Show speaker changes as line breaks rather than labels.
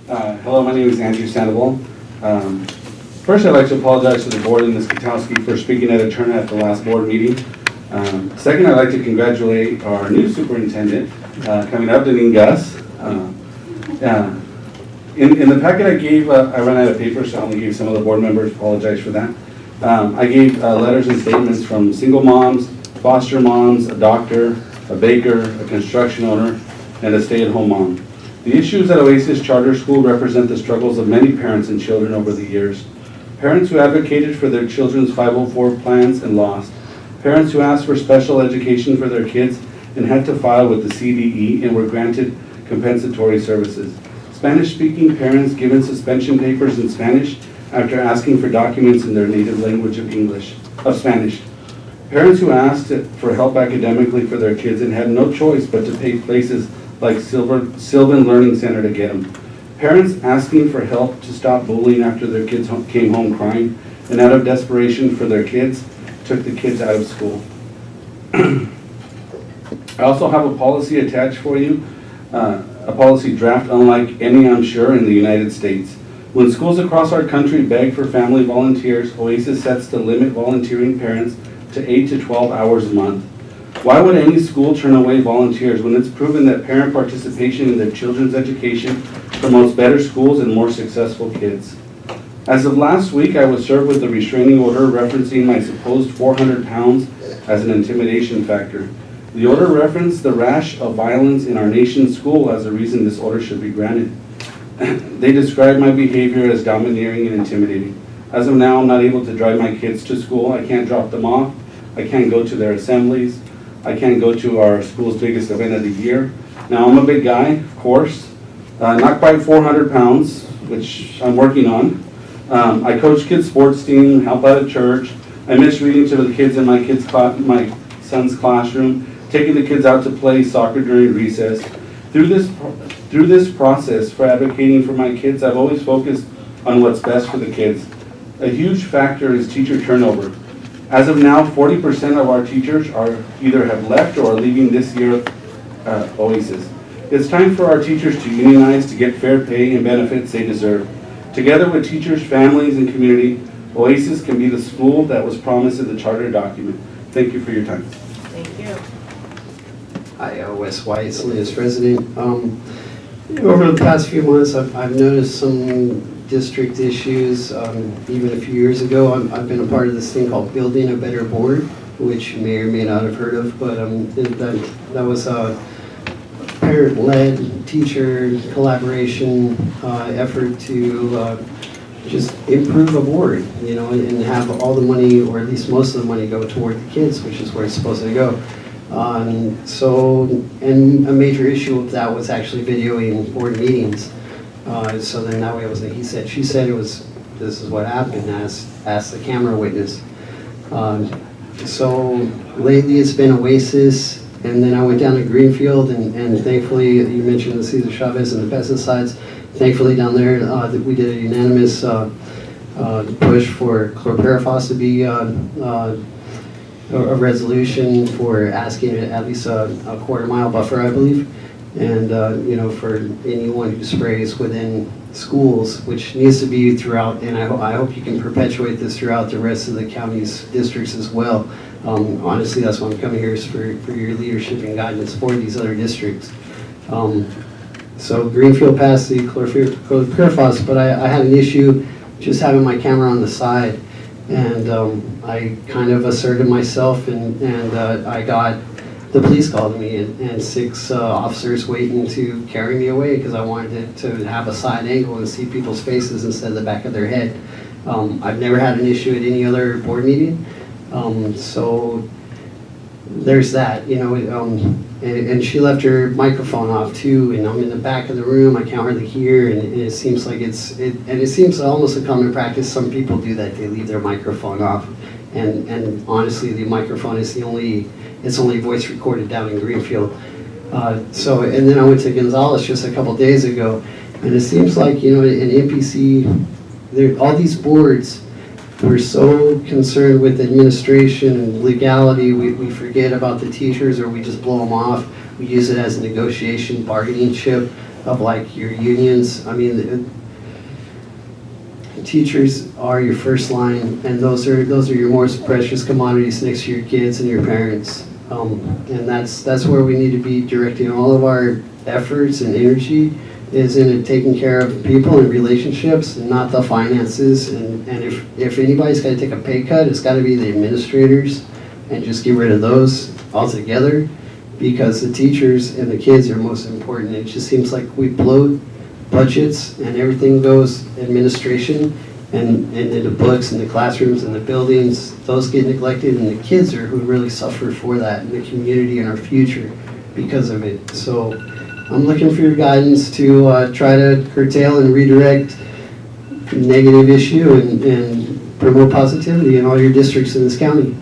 Hello, my name is Andrew Sandoval. First, I'd like to apologize to the board and Ms. Kotowski for speaking at a turn at the last board meeting. Second, I'd like to congratulate our new superintendent coming up, Deneen Guss. In the packet I gave, I ran out of paper, so I only gave some of the board members. Apologize for that. I gave letters and statements from single moms, foster moms, a doctor, a baker, a construction owner, and a stay-at-home mom. The issues at Oasis Charter School represent the struggles of many parents and children over the years. Parents who advocated for their children's 504 plans and lost. Parents who asked for special education for their kids and had to file with the CDE and were granted compensatory services. Spanish-speaking parents given suspension papers in Spanish after asking for documents in their native language of Spanish. Parents who asked for help academically for their kids and had no choice but to pay places like Sylvan Learning Center to get them. Parents asking for help to stop bullying after their kids came home crying, and out of desperation for their kids, took the kids out of school. I also have a policy attached for you, a policy draft unlike any, I'm sure, in the United States. When schools across our country beg for family volunteers, Oasis sets to limit volunteering parents to 8 to 12 hours a month. Why would any school turn away volunteers when it's proven that parent participation in their children's education promotes better schools and more successful kids? As of last week, I was served with a restraining order referencing my supposed 400 pounds as an intimidation factor. The order referenced the rash of violence in our nation's school as a reason this order should be granted. They described my behavior as domineering and intimidating. As of now, I'm not able to drive my kids to school. I can't drop them off. I can't go to their assemblies. I can't go to our school's biggest event of the year. Now, I'm a big guy, of course, not quite 400 pounds, which I'm working on. I coach kids' sports team, help out at church. I miss reading to the kids in my son's classroom, taking the kids out to play soccer during recess. Through this process for advocating for my kids, I've always focused on what's best for the kids. A huge factor is teacher turnover. As of now, 40% of our teachers either have left or are leaving this year at Oasis. It's time for our teachers to unionize to get fair pay and benefits they deserve. Together with teachers, families, and community, Oasis can be the school that was promised in the charter document. Thank you for your time.
Thank you.
Hi, Wes White, Salinas resident. Over the past few months, I've noticed some district issues. Even a few years ago, I've been a part of this thing called Building a Better Board, which you may or may not have heard of, but that was a parent-led teacher collaboration effort to just improve a board, you know, and have all the money, or at least most of the money, go toward the kids, which is where it's supposed to go. And a major issue of that was actually videoing board meetings. So then that way it was a he said, she said. It was, this is what happened, ask the camera witness. So lately it's been Oasis, and then I went down to Greenfield, and thankfully, you mentioned the Cesar Chavez and the pesticides. Thankfully down there, we did a unanimous push for chlorpyrifos to be a resolution for asking at least a quarter-mile buffer, I believe. And you know, for anyone who sprays within schools, which needs to be throughout, and I hope you can perpetuate this throughout the rest of the county's districts as well. Honestly, that's why I'm coming here, is for your leadership and guidance for these other districts. So Greenfield passed the chlorpyrifos, but I had an issue just having my camera on the side, and I kind of asserted myself, and I got the police called me, and 6 officers waiting to carry me away because I wanted to have a side angle and see people's faces instead of the back of their head. I've never had an issue at any other board meeting, so there's that, you know. And she left her microphone off too, and I'm in the back of the room, I can't hardly hear, and it seems like it seems almost a common practice. Some people do that, they leave their microphone off, and honestly, the microphone is it's only voice recorded down in Greenfield. So, and then I went to Gonzales just a couple days ago, and it seems like, you know, in NPC, all these boards, we're so concerned with administration and legality, we forget about the teachers, or we just blow them off. We use it as a negotiation bargaining chip. of like your unions. I mean, teachers are your first line, and those are your most precious commodities next to your kids and your parents. And that's where we need to be directing all of our efforts and energy, is in taking care of people and relationships, and not the finances. And if anybody's got to take a pay cut, it's got to be the administrators, and just get rid of those altogether, because the teachers and the kids are most important. It just seems like we bloat budgets and everything goes administration, and in the books and the classrooms and the buildings, those get neglected, and the kids are who really suffer for that, and the community and our future because of it. So I'm looking for your guidance to try to curtail and redirect negative issue and promote positivity in all your districts in this county.